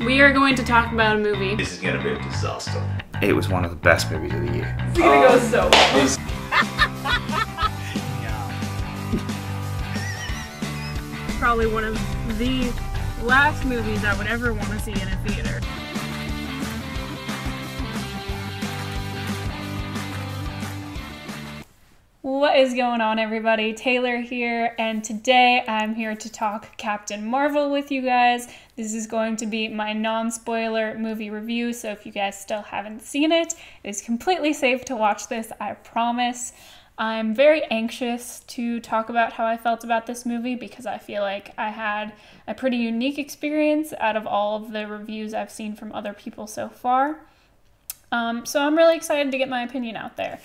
We are going to talk about a movie. This is gonna be a disaster. It was one of the best movies of the year. It's gonna go so well. Probably one of the last movies I would ever want to see in a theater. What is going on, everybody? Taylor here, and today I'm here to talk Captain Marvel with you guys. This is going to be my non-spoiler movie review, so if you guys still haven't seen it, it is completely safe to watch this, I promise. I'm very anxious to talk about how I felt about this movie because I feel like I had a pretty unique experience out of all of the reviews I've seen from other people so far. So I'm really excited to get my opinion out there.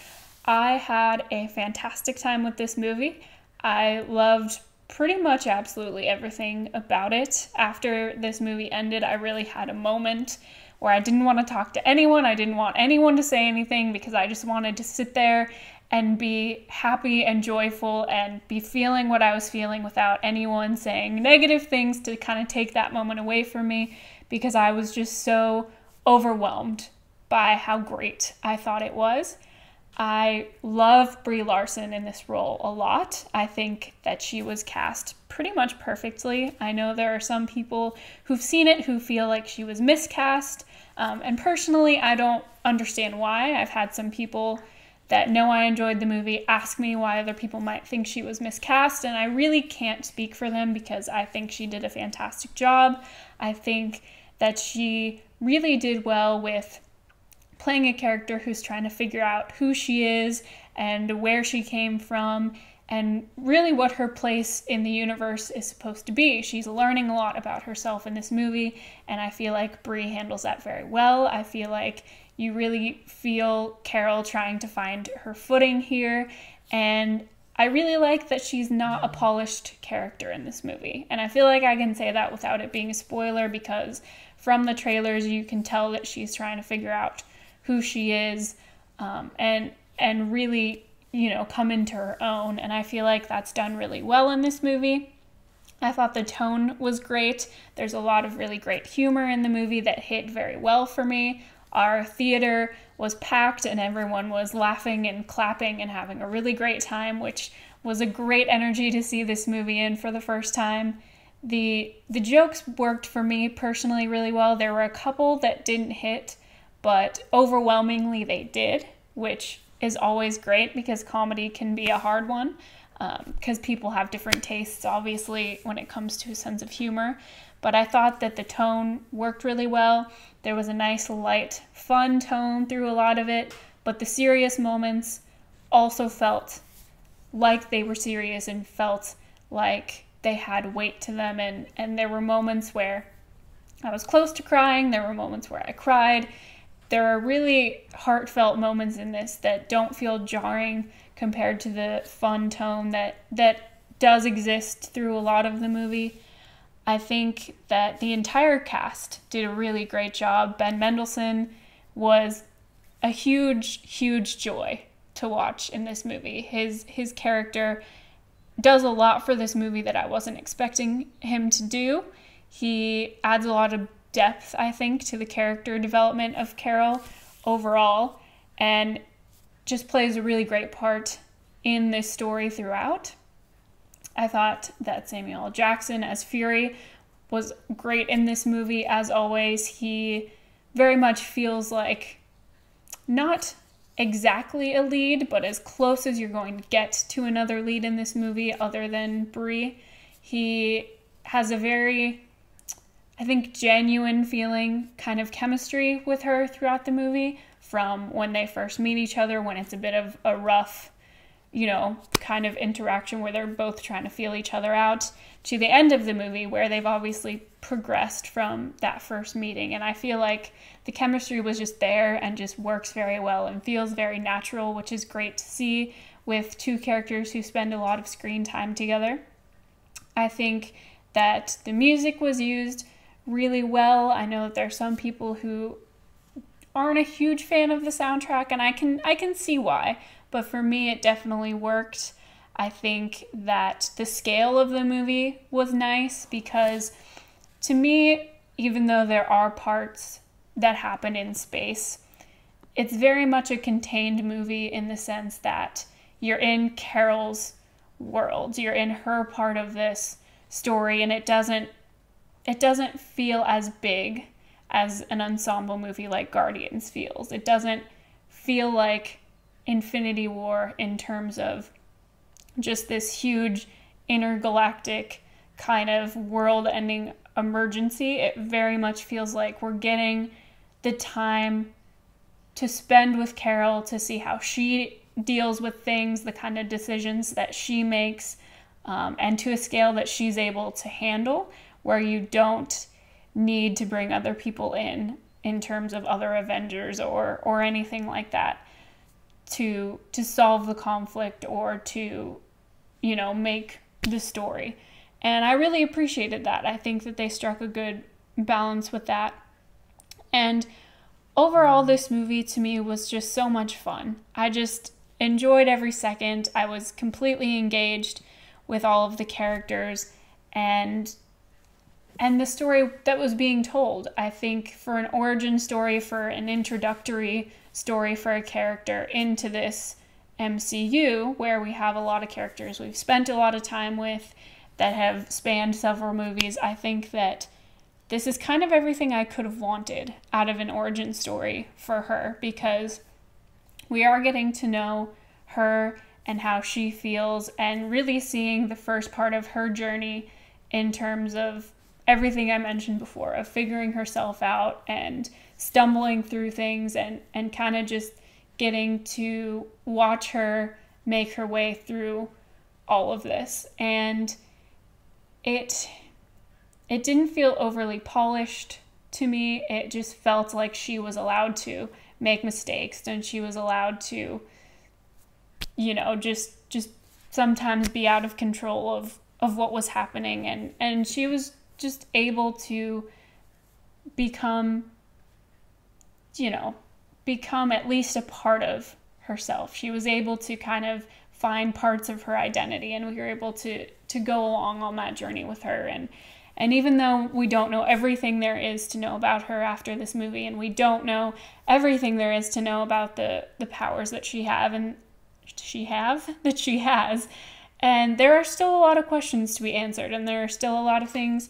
I had a fantastic time with this movie. I loved pretty much absolutely everything about it. After this movie ended, I really had a moment where I didn't want to talk to anyone. I didn't want anyone to say anything because I just wanted to sit there and be happy and joyful and be feeling what I was feeling without anyone saying negative things to kind of take that moment away from me, because I was just so overwhelmed by how great I thought it was. I love Brie Larson in this role a lot. I think that she was cast pretty much perfectly. I know there are some people who've seen it who feel like she was miscast, and personally I don't understand why. I've had some people that know I enjoyed the movie ask me why other people might think she was miscast, and I really can't speak for them because I think she did a fantastic job. I think that she really did well with playing a character who's trying to figure out who she is and where she came from and really what her place in the universe is supposed to be. She's learning a lot about herself in this movie, and I feel like Brie handles that very well. I feel like you really feel Carol trying to find her footing here, and I really like that she's not a polished character in this movie. And I feel like I can say that without it being a spoiler, because from the trailers you can tell that she's trying to figure out who she is, and really, you know, come into her own. And I feel like that's done really well in this movie. I thought the tone was great. There's a lot of really great humor in the movie that hit very well for me. Our theater was packed and everyone was laughing and clapping and having a really great time, which was a great energy to see this movie in for the first time. The jokes worked for me personally really well. There were a couple that didn't hit, but overwhelmingly they did, which is always great because comedy can be a hard one, because people have different tastes, obviously, when it comes to a sense of humor. But I thought that the tone worked really well. There was a nice, light, fun tone through a lot of it, but the serious moments also felt like they were serious and felt like they had weight to them. And there were moments where I was close to crying. There were moments where I cried. There are really heartfelt moments in this that don't feel jarring compared to the fun tone that does exist through a lot of the movie. I think that the entire cast did a really great job. Ben Mendelsohn was a huge, huge joy to watch in this movie. His character does a lot for this movie that I wasn't expecting him to do. He adds a lot of depth, I think, to the character development of Carol overall, and just plays a really great part in this story throughout. I thought that Samuel L. Jackson as Fury was great in this movie, as always. He very much feels like not exactly a lead, but as close as you're going to get to another lead in this movie other than Brie. He has a very, I think, genuine feeling kind of chemistry with her throughout the movie, from when they first meet each other, when it's a bit of a rough, you know, kind of interaction where they're both trying to feel each other out, to the end of the movie where they've obviously progressed from that first meeting. And I feel like the chemistry was just there and just works very well and feels very natural, which is great to see with two characters who spend a lot of screen time together. I think that the music was used really well. I know that there are some people who aren't a huge fan of the soundtrack, and I can see why, but for me it definitely worked. I think that the scale of the movie was nice because, to me, even though there are parts that happen in space, it's very much a contained movie in the sense that you're in Carol's world. You're in her part of this story, and it doesn't feel as big as an ensemble movie like Guardians feels. It doesn't feel like Infinity War in terms of just this huge intergalactic kind of world-ending emergency. It very much feels like we're getting the time to spend with Carol, to see how she deals with things, the kind of decisions that she makes, and to a scale that she's able to handle, where you don't need to bring other people in terms of other Avengers or anything like that to solve the conflict or to, make the story. And I really appreciated that. I think that they struck a good balance with that. And overall, this movie to me was just so much fun. I just enjoyed every second. I was completely engaged with all of the characters and the story that was being told. I think for an origin story, for an introductory story for a character into this MCU, where we have a lot of characters we've spent a lot of time with that have spanned several movies, I think that this is kind of everything I could have wanted out of an origin story for her, because we are getting to know her and how she feels and really seeing the first part of her journey in terms of everything I mentioned before, of figuring herself out and stumbling through things and kind of just getting to watch her make her way through all of this. And it didn't feel overly polished to me. It just felt like she was allowed to make mistakes and she was allowed to, just sometimes be out of control of what was happening. And she was just able to become at least a part of herself. She was able to kind of find parts of her identity, and we were able to go along on that journey with her. And even though we don't know everything there is to know about her after this movie, and we don't know everything there is to know about the powers that she has, and there are still a lot of questions to be answered, and there are still a lot of things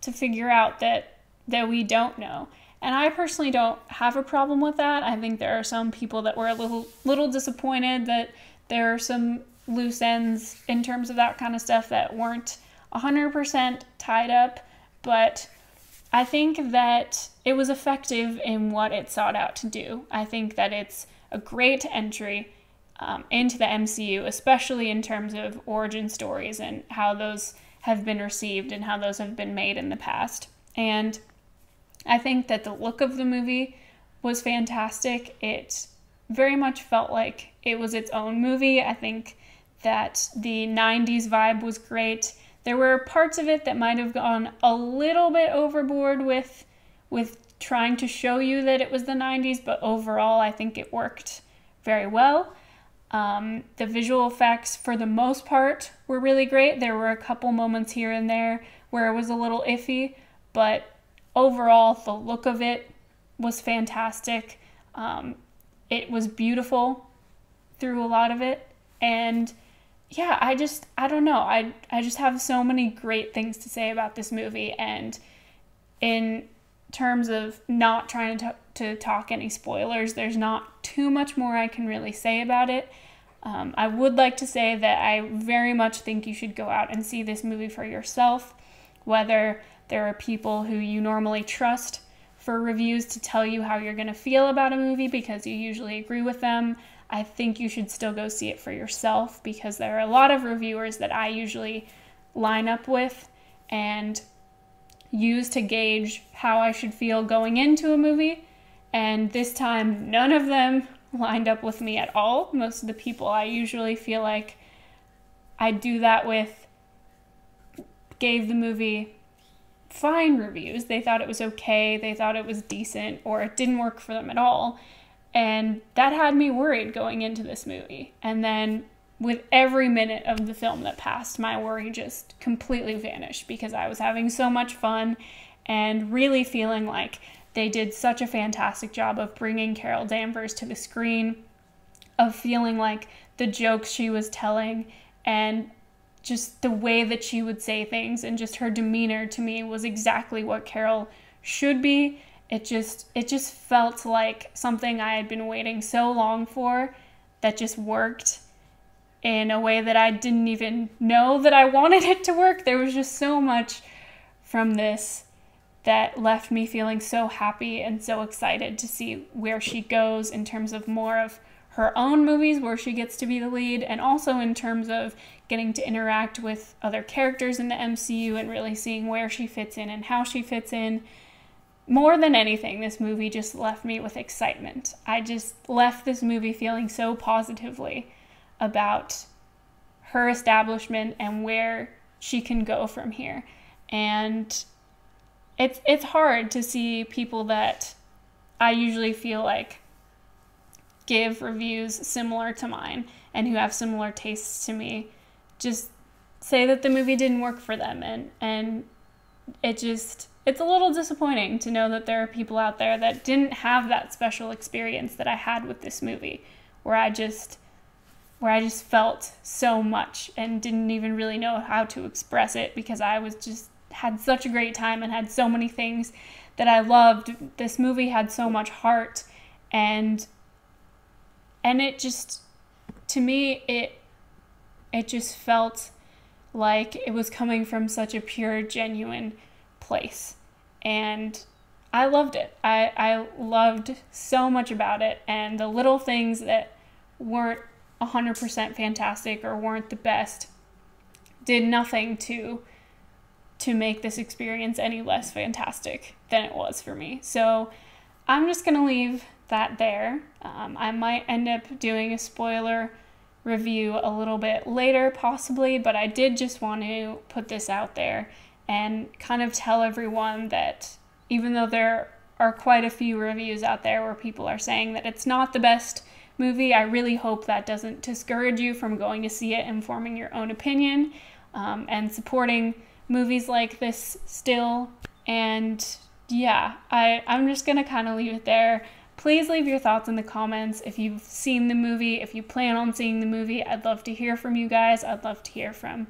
to figure out that we don't know. And I personally don't have a problem with that. I think there are some people that were a little disappointed that there are some loose ends in terms of that kind of stuff that weren't 100% tied up, but I think that it was effective in what it sought out to do. I think that it's a great entry into the MCU, especially in terms of origin stories and how those have been received and how those have been made in the past. And I think that the look of the movie was fantastic. It very much felt like it was its own movie. I think that the 90s vibe was great. There were parts of it that might have gone a little bit overboard with trying to show you that it was the 90s, but overall I think it worked very well. The visual effects, for the most part, were really great. There were a couple moments here and there where it was a little iffy, but overall, the look of it was fantastic. It was beautiful through a lot of it. And yeah, I don't know. I just have so many great things to say about this movie. And in terms of not trying to talk any spoilers, there's not too much more I can really say about it. I would like to say that I very much think you should go out and see this movie for yourself, whether there are people who you normally trust for reviews to tell you how you're going to feel about a movie because you usually agree with them. I think you should still go see it for yourself, because there are a lot of reviewers that I usually line up with and use to gauge how I should feel going into a movie. And this time, none of them lined up with me at all. Most of the people I usually feel like I do that with gave the movie fine reviews. They thought it was okay, they thought it was decent, or it didn't work for them at all. And that had me worried going into this movie. And then with every minute of the film that passed, my worry just completely vanished because I was having so much fun and really feeling like they did such a fantastic job of bringing Carol Danvers to the screen, of feeling like the jokes she was telling and just the way that she would say things and just her demeanor to me was exactly what Carol should be. It just felt like something I had been waiting so long for that just worked in a way that I didn't even know that I wanted it to work. There was just so much from this that left me feeling so happy and so excited to see where she goes in terms of more of her own movies where she gets to be the lead, and also in terms of getting to interact with other characters in the MCU and really seeing where she fits in and how she fits in. More than anything, this movie just left me with excitement. I just left this movie feeling so positively about her establishment and where she can go from here. And it's hard to see people that I usually feel like give reviews similar to mine and who have similar tastes to me just say that the movie didn't work for them, and it's a little disappointing to know that there are people out there that didn't have that special experience that I had with this movie, where I just felt so much and didn't even really know how to express it because I was just had such a great time and had so many things that I loved. This movie had so much heart, and it just, to me, it just felt like it was coming from such a pure, genuine place. And I loved it. I loved so much about it. And the little things that weren't 100% fantastic or weren't the best did nothing to make this experience any less fantastic than it was for me. So I'm just going to leave that there. I might end up doing a spoiler review a little bit later, possibly, but I did just want to put this out there and kind of tell everyone that even though there are quite a few reviews out there where people are saying that it's not the best movie, I really hope that doesn't discourage you from going to see it and forming your own opinion, and supporting movies like this still. And yeah, I'm just going to kind of leave it there. Please leave your thoughts in the comments if you've seen the movie, if you plan on seeing the movie. I'd love to hear from you guys. I'd love to hear from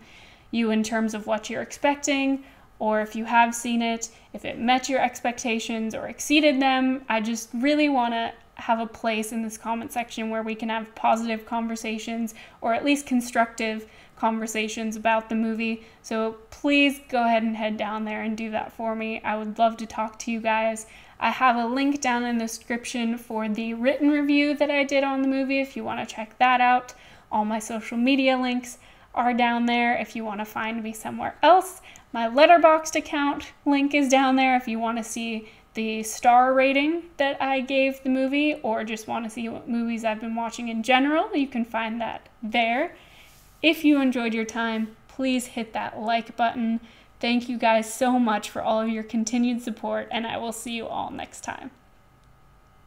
you in terms of what you're expecting, or if you have seen it, if it met your expectations or exceeded them. I just really want to have a place in this comment section where we can have positive conversations, or at least constructive conversations about the movie. So please go ahead and head down there and do that for me. I would love to talk to you guys. I have a link down in the description for the written review that I did on the movie if you want to check that out. All my social media links are down there if you want to find me somewhere else. My Letterboxd account link is down there if you want to see the star rating that I gave the movie, or just want to see what movies I've been watching in general. You can find that there. If you enjoyed your time, please hit that like button. Thank you guys so much for all of your continued support, and I will see you all next time.